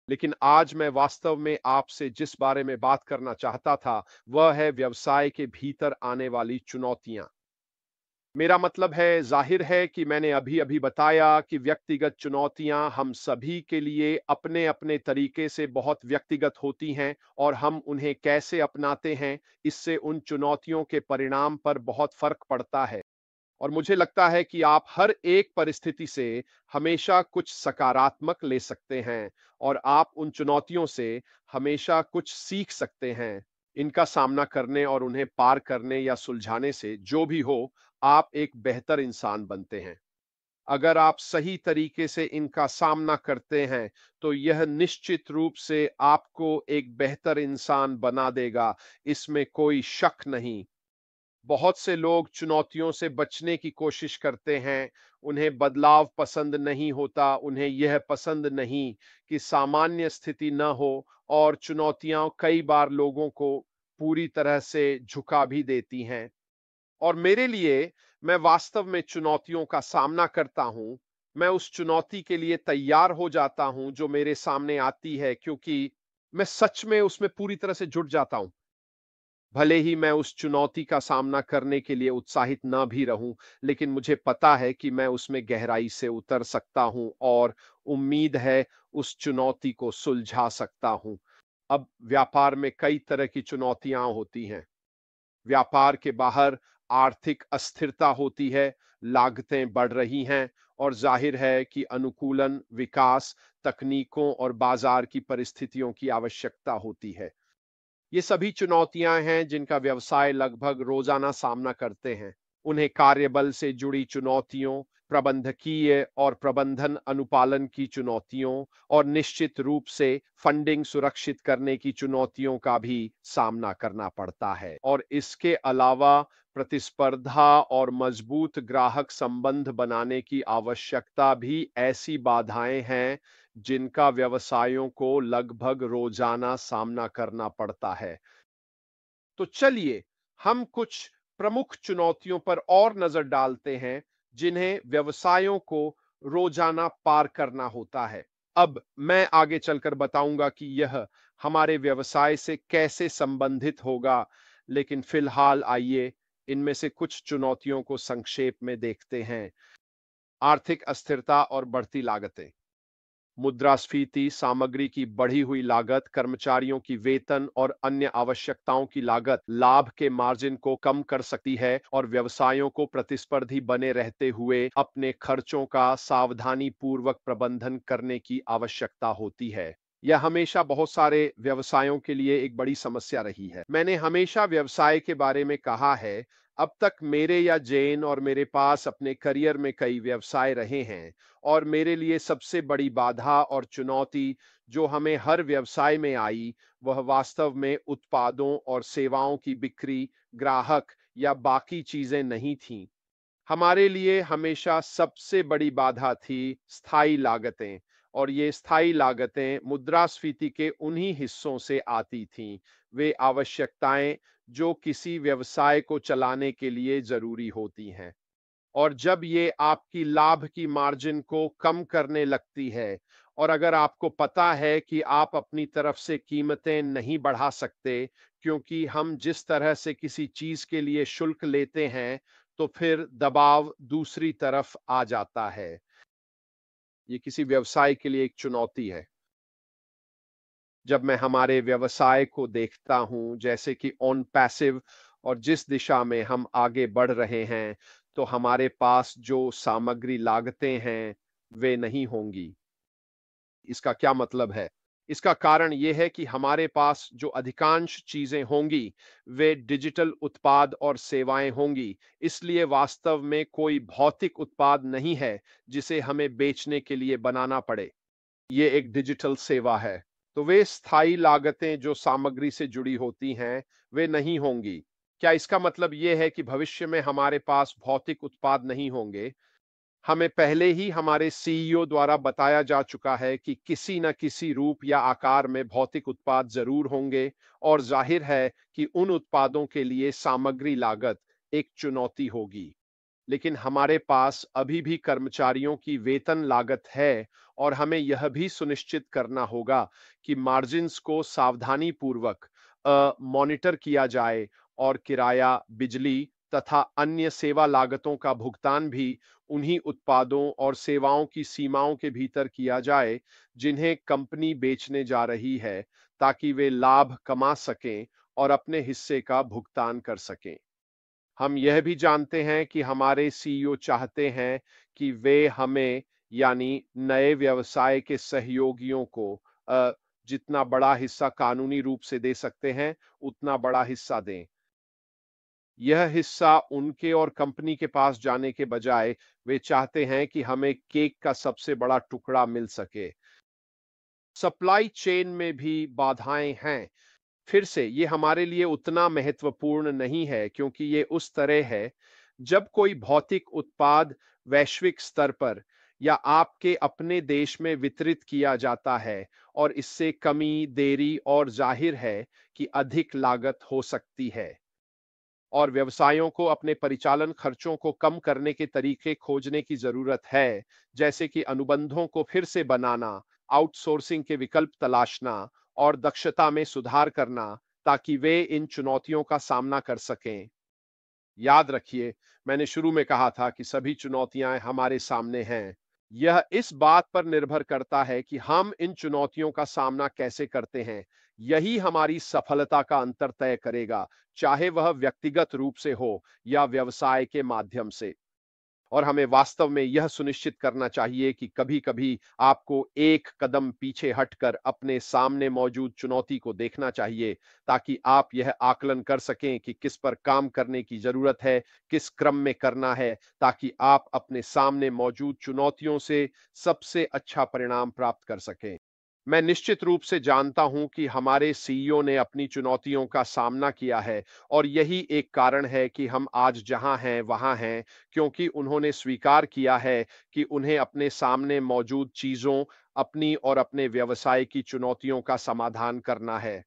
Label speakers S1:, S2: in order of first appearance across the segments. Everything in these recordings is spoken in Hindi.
S1: लेकिन आज मैं वास्तव में आपसे जिस बारे में बात करना चाहता था, वह है व्यवसाय के भीतर आने वाली चुनौतियाँ। मेरा मतलब है, ज़ाहिर है कि मैंने अभी-अभी बताया कि व्यक्तिगत चुनौतियाँ हम सभी के लिए अपने-अपने तरीके से बहुत व्यक्तिगत होती हैं और हम उन्हें कैसे अपनाते हैं, इससे उन चुनौतियों के परिणाम पर बहुत फ़र्क पड़ता है। और मुझे लगता है कि आप हर एक परिस्थिति से हमेशा कुछ सकारात्मक ले सकते हैं और आप उन चुनौतियों से हमेशा कुछ सीख सकते हैं। इनका सामना करने और उन्हें पार करने या सुलझाने से जो भी हो, आप एक बेहतर इंसान बनते हैं। अगर आप सही तरीके से इनका सामना करते हैं, तो यह निश्चित रूप से आपको एक बेहतर इंसान बना देगा, इसमें कोई शक नहीं। बहुत से लोग चुनौतियों से बचने की कोशिश करते हैं, उन्हें बदलाव पसंद नहीं होता, उन्हें यह पसंद नहीं कि सामान्य स्थिति न हो और चुनौतियाँ कई बार लोगों को पूरी तरह से झुका भी देती हैं। और मेरे लिए, मैं वास्तव में चुनौतियों का सामना करता हूँ, मैं उस चुनौती के लिए तैयार हो जाता हूँ जो मेरे सामने आती है, क्योंकि मैं सच में उसमें पूरी तरह से जुट जाता हूँ। भले ही मैं उस चुनौती का सामना करने के लिए उत्साहित ना भी रहूं, लेकिन मुझे पता है कि मैं उसमें गहराई से उतर सकता हूं और उम्मीद है उस चुनौती को सुलझा सकता हूं। अब व्यापार में कई तरह की चुनौतियां होती हैं। व्यापार के बाहर आर्थिक अस्थिरता होती है, लागतें बढ़ रही हैं और जाहिर है कि अनुकूलन, विकास, तकनीकों और बाजार की परिस्थितियों की आवश्यकता होती है। ये सभी चुनौतियां हैं जिनका व्यवसाय लगभग रोजाना सामना करते हैं। उन्हें कार्यबल से जुड़ी चुनौतियों, प्रबंधकीय और प्रबंधन अनुपालन की चुनौतियों और निश्चित रूप से फंडिंग सुरक्षित करने की चुनौतियों का भी सामना करना पड़ता है। और इसके अलावा प्रतिस्पर्धा और मजबूत ग्राहक संबंध बनाने की आवश्यकता भी ऐसी बाधाएं हैं जिनका व्यवसायों को लगभग रोजाना सामना करना पड़ता है। तो चलिए, हम कुछ प्रमुख चुनौतियों पर और नजर डालते हैं जिन्हें व्यवसायों को रोजाना पार करना होता है। अब मैं आगे चलकर बताऊंगा कि यह हमारे व्यवसाय से कैसे संबंधित होगा, लेकिन फिलहाल आइए इनमें से कुछ चुनौतियों को संक्षेप में देखते हैं। आर्थिक अस्थिरता और बढ़ती लागतें। मुद्रास्फीति, सामग्री की बढ़ी हुई लागत, कर्मचारियों की वेतन और अन्य आवश्यकताओं की लागत लाभ के मार्जिन को कम कर सकती है और व्यवसायों को प्रतिस्पर्धी बने रहते हुए अपने खर्चों का सावधानी पूर्वक प्रबंधन करने की आवश्यकता होती है। यह हमेशा बहुत सारे व्यवसायों के लिए एक बड़ी समस्या रही है। मैंने हमेशा व्यवसाय के बारे में कहा है, अब तक मेरे या जैन और मेरे पास अपने करियर में कई व्यवसाय रहे हैं और मेरे लिए सबसे बड़ी बाधा और चुनौती जो हमें हर व्यवसाय में आई, वह वास्तव में उत्पादों और सेवाओं की बिक्री, ग्राहक या बाकी चीजें नहीं थीं। हमारे लिए हमेशा सबसे बड़ी बाधा थी स्थायी लागतें, और ये स्थायी लागतें मुद्रास्फीति के उन्हीं हिस्सों से आती थीं। वे आवश्यकताएं जो किसी व्यवसाय को चलाने के लिए जरूरी होती हैं। और जब ये आपकी लाभ की मार्जिन को कम करने लगती है और अगर आपको पता है कि आप अपनी तरफ से कीमतें नहीं बढ़ा सकते, क्योंकि हम जिस तरह से किसी चीज के लिए शुल्क लेते हैं, तो फिर दबाव दूसरी तरफ आ जाता है। ये किसी व्यवसाय के लिए एक चुनौती है। जब मैं हमारे व्यवसाय को देखता हूं, जैसे कि ऑन पैसिव, और जिस दिशा में हम आगे बढ़ रहे हैं, तो हमारे पास जो सामग्री लागतें हैं, वे नहीं होंगी। इसका क्या मतलब है? इसका कारण यह है कि हमारे पास जो अधिकांश चीजें होंगी, वे डिजिटल उत्पाद और सेवाएं होंगी। इसलिए वास्तव में कोई भौतिक उत्पाद नहीं है जिसे हमें बेचने के लिए बनाना पड़े। ये एक डिजिटल सेवा है। तो वे स्थायी लागतें जो सामग्री से जुड़ी होती हैं, वे नहीं होंगी। क्या इसका मतलब ये है कि भविष्य में हमारे पास भौतिक उत्पाद नहीं होंगे? हमें पहले ही हमारे सीईओ द्वारा बताया जा चुका है कि किसी न किसी रूप या आकार में भौतिक उत्पाद जरूर होंगे, और जाहिर है कि उन उत्पादों के लिए सामग्री लागत एक चुनौती होगी। लेकिन हमारे पास अभी भी कर्मचारियों की वेतन लागत है और हमें यह भी सुनिश्चित करना होगा कि मार्जिन्स को सावधानीपूर्वक मॉनिटर किया जाए और किराया, बिजली तथा अन्य सेवा लागतों का भुगतान भी उन्हीं उत्पादों और सेवाओं की सीमाओं के भीतर किया जाए, जिन्हें कंपनी बेचने जा रही है, ताकि वे लाभ कमा सकें और अपने हिस्से का भुगतान कर सकें। हम यह भी जानते हैं कि हमारे सीईओ चाहते हैं कि वे हमें यानी नए व्यवसाय के सहयोगियों को अ, जितना बड़ा हिस्सा कानूनी रूप से दे सकते हैं, उतना बड़ा हिस्सा दें। यह हिस्सा उनके और कंपनी के पास जाने के बजाय वे चाहते हैं कि हमें केक का सबसे बड़ा टुकड़ा मिल सके। सप्लाई चेन में भी बाधाएं हैं। फिर से ये हमारे लिए उतना महत्वपूर्ण नहीं है क्योंकि ये उस तरह है, जब कोई भौतिक उत्पाद वैश्विक स्तर पर या आपके अपने देश में वितरित किया जाता है और इससे कमी, देरी और जाहिर है कि अधिक लागत हो सकती है। और व्यवसायों को अपने परिचालन खर्चों को कम करने के तरीके खोजने की जरूरत है, जैसे कि अनुबंधों को फिर से बनाना, आउटसोर्सिंग के विकल्प तलाशना और दक्षता में सुधार करना, ताकि वे इन चुनौतियों का सामना कर सकें। याद रखिए, मैंने शुरू में कहा था कि सभी चुनौतियां हमारे सामने हैं। यह इस बात पर निर्भर करता है कि हम इन चुनौतियों का सामना कैसे करते हैं। यही हमारी सफलता का अंतर तय करेगा, चाहे वह व्यक्तिगत रूप से हो या व्यवसाय के माध्यम से। और हमें वास्तव में यह सुनिश्चित करना चाहिए कि कभी-कभी आपको एक कदम पीछे हटकर अपने सामने मौजूद चुनौती को देखना चाहिए, ताकि आप यह आकलन कर सकें कि किस पर काम करने की जरूरत है, किस क्रम में करना है, ताकि आप अपने सामने मौजूद चुनौतियों से सबसे अच्छा परिणाम प्राप्त कर सकें। मैं निश्चित रूप से जानता हूं कि हमारे सीईओ ने अपनी चुनौतियों का सामना किया है और यही एक कारण है कि हम आज जहां हैं वहां हैं, क्योंकि उन्होंने स्वीकार किया है कि उन्हें अपने सामने मौजूद चीजों, अपनी और अपने व्यवसाय की चुनौतियों का समाधान करना है।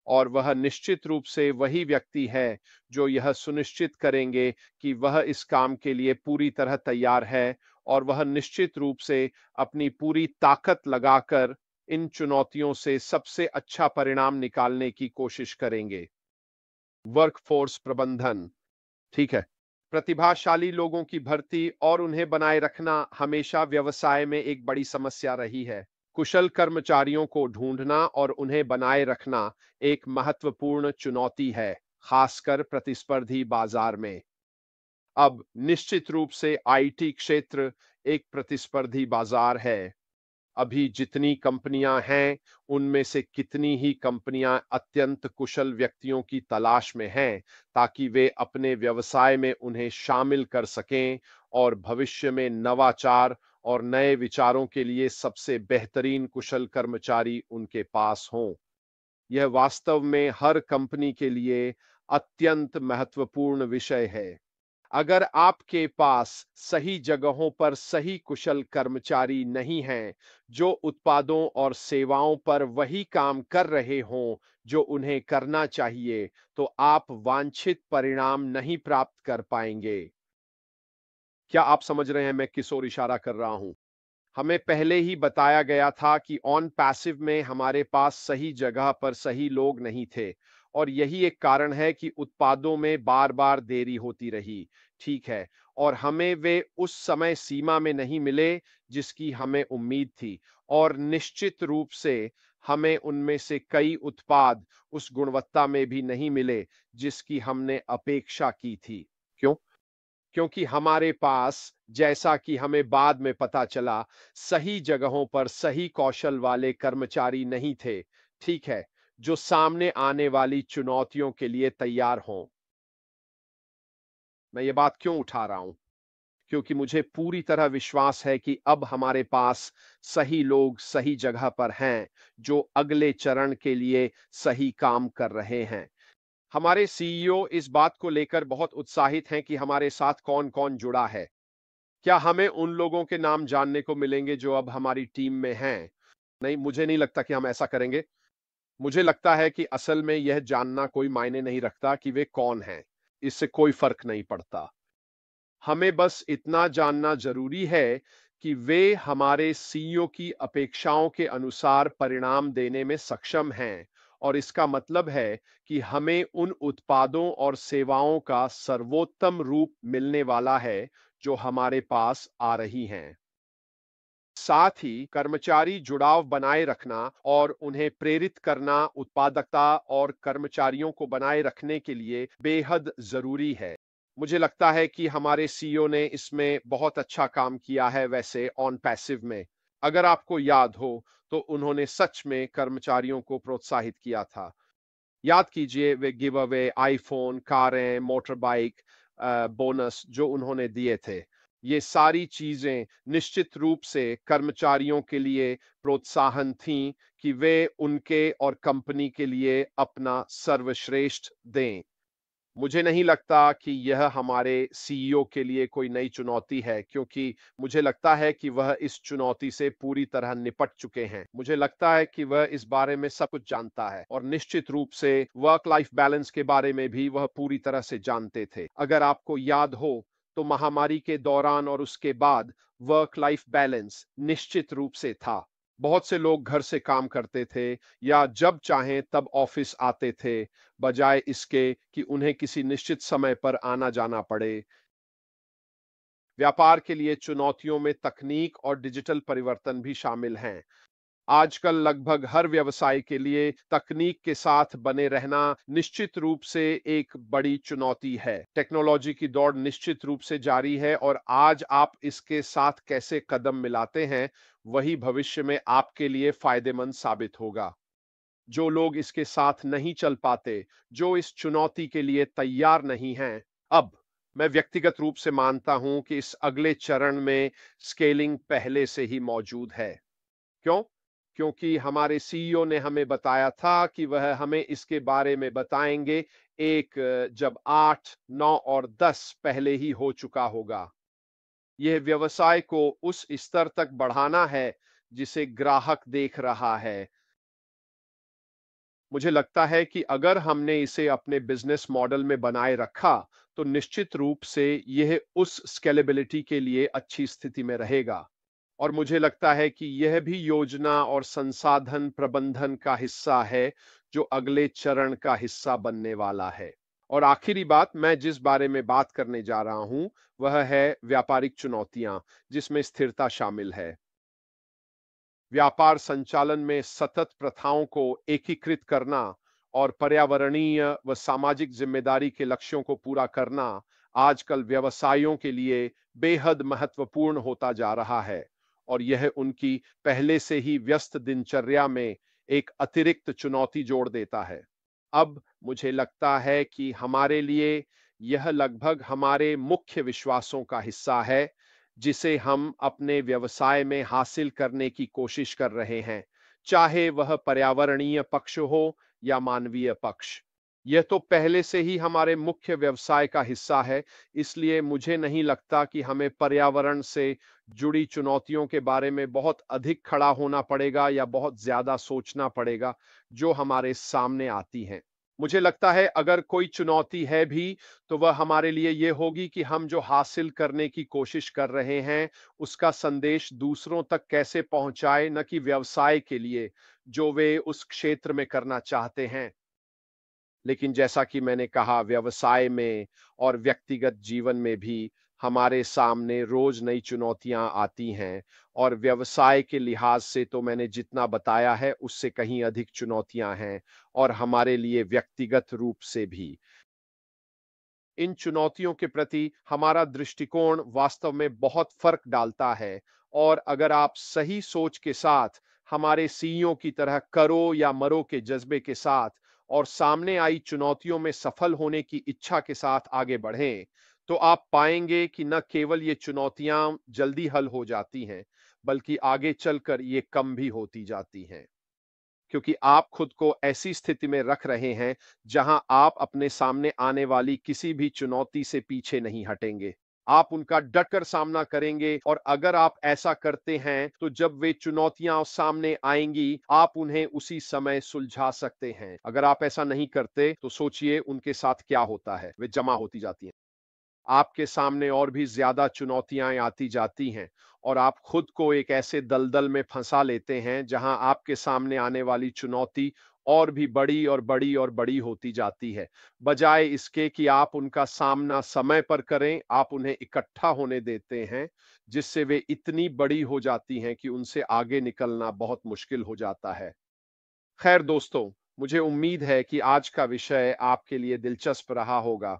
S1: और वह निश्चित रूप से वही व्यक्ति है जो यह सुनिश्चित करेंगे कि वह इस काम के लिए पूरी तरह तैयार है, और वह निश्चित रूप से अपनी पूरी ताकत लगाकर इन चुनौतियों से सबसे अच्छा परिणाम निकालने की कोशिश करेंगे। वर्कफोर्स प्रबंधन, ठीक है। प्रतिभाशाली लोगों की भर्ती और उन्हें बनाए रखना हमेशा व्यवसाय में एक बड़ी समस्या रही है। कुशल कर्मचारियों को ढूंढना और उन्हें बनाए रखना एक महत्वपूर्ण चुनौती है, खासकर प्रतिस्पर्धी बाजार में। अब निश्चित रूप से आईटी क्षेत्र एक प्रतिस्पर्धी बाजार है। अभी जितनी कंपनियां हैं, उनमें से कितनी ही कंपनियां अत्यंत कुशल व्यक्तियों की तलाश में हैं, ताकि वे अपने व्यवसाय में उन्हें शामिल कर सकें और भविष्य में नवाचार और नए विचारों के लिए सबसे बेहतरीन कुशल कर्मचारी उनके पास हों। यह वास्तव में हर कंपनी के लिए अत्यंत महत्वपूर्ण विषय है। अगर आपके पास सही जगहों पर सही कुशल कर्मचारी नहीं हैं, जो उत्पादों और सेवाओं पर वही काम कर रहे हों जो उन्हें करना चाहिए, तो आप वांछित परिणाम नहीं प्राप्त कर पाएंगे। क्या आप समझ रहे हैं मैं किस ओर इशारा कर रहा हूं? हमें पहले ही बताया गया था कि ऑन पैसिव में हमारे पास सही जगह पर सही लोग नहीं थे, और यही एक कारण है कि उत्पादों में बार-बार देरी होती रही। ठीक है, और हमें वे उस समय सीमा में नहीं मिले जिसकी हमें उम्मीद थी, और निश्चित रूप से हमें उनमें से कई उत्पाद उस गुणवत्ता में भी नहीं मिले जिसकी हमने अपेक्षा की थी। क्यों? क्योंकि हमारे पास, जैसा कि हमें बाद में पता चला, सही जगहों पर सही कौशल वाले कर्मचारी नहीं थे, ठीक है, जो सामने आने वाली चुनौतियों के लिए तैयार हों। मैं ये बात क्यों उठा रहा हूं? क्योंकि मुझे पूरी तरह विश्वास है कि अब हमारे पास सही लोग सही जगह पर हैं, जो अगले चरण के लिए सही काम कर रहे हैं। हमारे सीईओ इस बात को लेकर बहुत उत्साहित हैं कि हमारे साथ कौन-कौन जुड़ा है। क्या हमें उन लोगों के नाम जानने को मिलेंगे जो अब हमारी टीम में हैं? नहीं, मुझे नहीं लगता कि हम ऐसा करेंगे। मुझे लगता है कि असल में यह जानना कोई मायने नहीं रखता कि वे कौन हैं। इससे कोई फ़र्क नहीं पड़ता। हमें बस इतना जानना ज़रूरी है कि वे हमारे सीईओ की अपेक्षाओं के अनुसार परिणाम देने में सक्षम हैं और इसका मतलब है कि हमें उन उत्पादों और सेवाओं का सर्वोत्तम रूप मिलने वाला है, जो हमारे पास आ रही हैं। साथ ही कर्मचारी जुड़ाव बनाए रखना और उन्हें प्रेरित करना उत्पादकता और कर्मचारियों को बनाए रखने के लिए बेहद जरूरी है। मुझे लगता है कि हमारे सीईओ ने इसमें बहुत अच्छा काम किया है वैसे ऑन पैसिव में। अगर आपको याद हो तो उन्होंने सच में कर्मचारियों को प्रोत्साहित किया था। याद कीजिए वे गिव अवे आईफोन, कारें, मोटर बाइक, बोनस जो उन्होंने दिए थे। ये सारी चीजें निश्चित रूप से कर्मचारियों के लिए प्रोत्साहन थीं कि वे उनके और कंपनी के लिए अपना सर्वश्रेष्ठ दें। मुझे नहीं लगता कि यह हमारे सीईओ के लिए कोई नई चुनौती है, क्योंकि मुझे लगता है कि वह इस चुनौती से पूरी तरह निपट चुके हैं। मुझे लगता है कि वह इस बारे में सब कुछ जानता है और निश्चित रूप से वर्क लाइफ बैलेंस के बारे में भी वह पूरी तरह से जानते थे। अगर आपको याद हो तो महामारी के दौरान और उसके बाद वर्क लाइफ बैलेंस निश्चित रूप से था। बहुत से लोग घर से काम करते थे या जब चाहें तब ऑफिस आते थे, बजाय इसके कि उन्हें किसी निश्चित समय पर आना जाना पड़े। व्यापार के लिए चुनौतियों में तकनीक और डिजिटल परिवर्तन भी शामिल हैं। आजकल लगभग हर व्यवसाय के लिए तकनीक के साथ बने रहना निश्चित रूप से एक बड़ी चुनौती है। टेक्नोलॉजी की दौड़ निश्चित रूप से जारी है और आज आप इसके साथ कैसे कदम मिलाते हैं, वही भविष्य में आपके लिए फायदेमंद साबित होगा। जो लोग इसके साथ नहीं चल पाते, जो इस चुनौती के लिए तैयार नहीं हैं, अब मैं व्यक्तिगत रूप से मानता हूं कि इस अगले चरण में स्केलिंग पहले से ही मौजूद है। क्यों? क्योंकि हमारे सीईओ ने हमें बताया था कि वह हमें इसके बारे में बताएंगे जब 8, 9 और 10 पहले ही हो चुका होगा। यह व्यवसाय को उस स्तर तक बढ़ाना है जिसे ग्राहक देख रहा है। मुझे लगता है कि अगर हमने इसे अपने बिजनेस मॉडल में बनाए रखा, तो निश्चित रूप से यह उस स्केलेबिलिटी के लिए अच्छी स्थिति में रहेगा। और मुझे लगता है कि यह भी योजना और संसाधन प्रबंधन का हिस्सा है, जो अगले चरण का हिस्सा बनने वाला है। और आखिरी बात मैं जिस बारे में बात करने जा रहा हूं, वह है व्यापारिक चुनौतियां, जिसमें स्थिरता शामिल है। व्यापार संचालन में सतत प्रथाओं को एकीकृत करना और पर्यावरणीय व सामाजिक जिम्मेदारी के लक्ष्यों को पूरा करना आजकल व्यवसायों के लिए बेहद महत्वपूर्ण होता जा रहा है और यह उनकी पहले से ही व्यस्त दिनचर्या में एक अतिरिक्त चुनौती जोड़ देता है। अब मुझे लगता है कि हमारे लिए यह लगभग हमारे मुख्य विश्वासों का हिस्सा है, जिसे हम अपने व्यवसाय में हासिल करने की कोशिश कर रहे हैं, चाहे वह पर्यावरणीय पक्ष हो या मानवीय पक्ष। यह तो पहले से ही हमारे मुख्य व्यवसाय का हिस्सा है, इसलिए मुझे नहीं लगता कि हमें पर्यावरण से जुड़ी चुनौतियों के बारे में बहुत अधिक खड़ा होना पड़ेगा या बहुत ज्यादा सोचना पड़ेगा, जो हमारे सामने आती हैं। मुझे लगता है अगर कोई चुनौती है भी, तो वह हमारे लिए ये होगी कि हम जो हासिल करने की कोशिश कर रहे हैं, उसका संदेश दूसरों तक कैसे पहुंचाए, न कि व्यवसाय के लिए जो वे उस क्षेत्र में करना चाहते हैं। लेकिन जैसा कि मैंने कहा, व्यवसाय में और व्यक्तिगत जीवन में भी हमारे सामने रोज नई चुनौतियां आती हैं और व्यवसाय के लिहाज से तो मैंने जितना बताया है उससे कहीं अधिक चुनौतियां हैं और हमारे लिए व्यक्तिगत रूप से भी। इन चुनौतियों के प्रति हमारा दृष्टिकोण वास्तव में बहुत फर्क डालता है और अगर आप सही सोच के साथ हमारे सीईओ की तरह करो या मरो के जज्बे के साथ और सामने आई चुनौतियों में सफल होने की इच्छा के साथ आगे बढ़ें, तो आप पाएंगे कि न केवल ये चुनौतियां जल्दी हल हो जाती हैं, बल्कि आगे चलकर ये कम भी होती जाती हैं, क्योंकि आप खुद को ऐसी स्थिति में रख रहे हैं जहां आप अपने सामने आने वाली किसी भी चुनौती से पीछे नहीं हटेंगे। आप उनका डटकर सामना करेंगे और अगर आप ऐसा करते हैं, तो जब वे चुनौतियां सामने आएंगी, आप उन्हें उसी समय सुलझा सकते हैं। अगर आप ऐसा नहीं करते, तो सोचिए उनके साथ क्या होता है, वे जमा होती जाती हैं। आपके सामने और भी ज़्यादा चुनौतियाँ आती जाती हैं और आप खुद को एक ऐसे दलदल में फँसा लेते हैं, जहाँ आपके सामने आने वाली चुनौती और भी बड़ी और बड़ी और बड़ी होती जाती है। बजाय इसके कि आप उनका सामना समय पर करें, आप उन्हें इकट्ठा होने देते हैं, जिससे वे इतनी बड़ी हो जाती हैं कि उनसे आगे निकलना बहुत मुश्किल हो जाता है। खैर दोस्तों, मुझे उम्मीद है कि आज का विषय आपके लिए दिलचस्प रहा होगा।